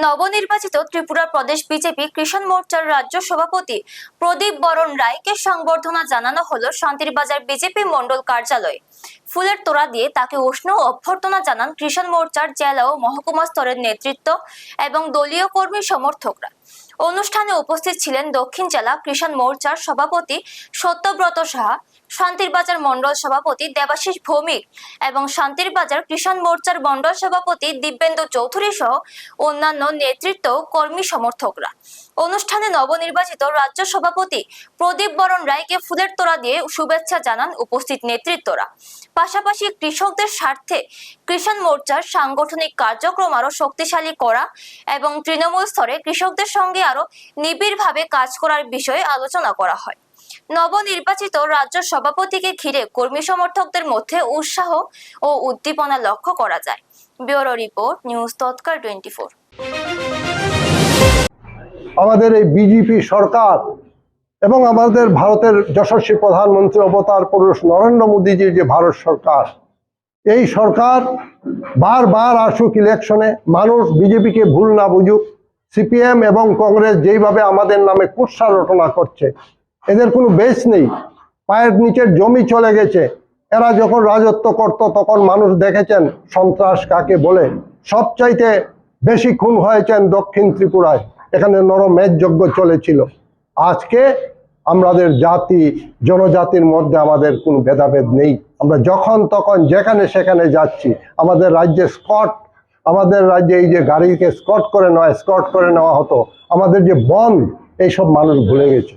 নবনির্বাচিত ত্রিপুরা প্রদেশ বিজেপি কৃষক মোর্চার রাজ্য সভাপতি প্রদীপ বরণ রায়কে সংবর্ধনা জানানো হলো শান্তিরবাজার বিজেপি মণ্ডল কার্যালয়ে। ফুলের তোড়া দিয়ে তাকে উষ্ণ অভ্যর্থনা জানান কৃষক মোর্চার জেলা ও মহকুমা স্তরের নেতৃত্ব এবং দলীয় কর্মী সমর্থকরা। অনুষ্ঠানে উপস্থিত ছিলেন দক্ষিণ জেলা কৃষক মোর্চার সভাপতি সত্যব্রত সাহা, শান্তিরবাজার মণ্ডল সভাপতি দেবাশিস ভৌমিক এবং শান্তিরবাজার কৃষক মোর্চার মণ্ডল সভাপতি দিব্যেন্দু চৌধুরী সহ অন্যান্য নেতৃত্ব কর্মী সমর্থকরা। অনুষ্ঠানে নবনির্বাচিত রাজ্য সভাপতি প্রদীপ বরণ রায়কে ফুলের তোড়া দিয়ে শুভেচ্ছা জানান উপস্থিত নেতৃত্বরা। পাশাপাশি কৃষকদের স্বার্থে কৃষক মোর্চার সাংগঠনিক কার্যক্রম আরো শক্তিশালী করা এবং তৃণমূল স্তরে কৃষকদের সঙ্গে আরো নিবিড়ভাবে কাজ করার বিষয়ে আলোচনা করা হয়। নবনির্বাচিত রাজ্য সভাপতিকে ঘিরে কর্মী সমর্থকদের মধ্যে উৎসাহ ও উদ্দীপনা লক্ষ্য করা যায়। ব্যুরো রিপোর্ট, নিউজ তৎকাল 24। আমাদের এই বিজেপি সরকার এবং আমাদের ভারতের যশস্বী প্রধানমন্ত্রী অবতার পুরুষ নরেন্দ্র মোদীজির যে ভারত সরকার, এই সরকার বারবার আসুক ইলেকশনে, মানুষ বিজেপিকে ভুল না বুঝুক। সিপিএম এবং কংগ্রেস যেইভাবে আমাদের নামে কুৎসা রটনা করছে, এদের কোনো বেশ নেই। পায়ের নিচের জমি চলে গেছে। এরা যখন রাজত্ব করত তখন মানুষ দেখেছেন সন্ত্রাস কাকে বলে। সবচাইতে বেশি খুন হয়েছেন দক্ষিণ ত্রিপুরায়, এখানে নরমেধ যজ্ঞ চলেছিল। আজকে আমাদের জাতি জনজাতির মধ্যে আমাদের কোনো ভেদাভেদ নেই। আমরা যখন তখন যেখানে সেখানে যাচ্ছি। আমাদের রাজ্যে আমাদের রাজ্যে এই যে গাড়িকে স্কট করে নেওয়া হতো, আমাদের যে বন, এইসব মানুষ ভুলে গেছে।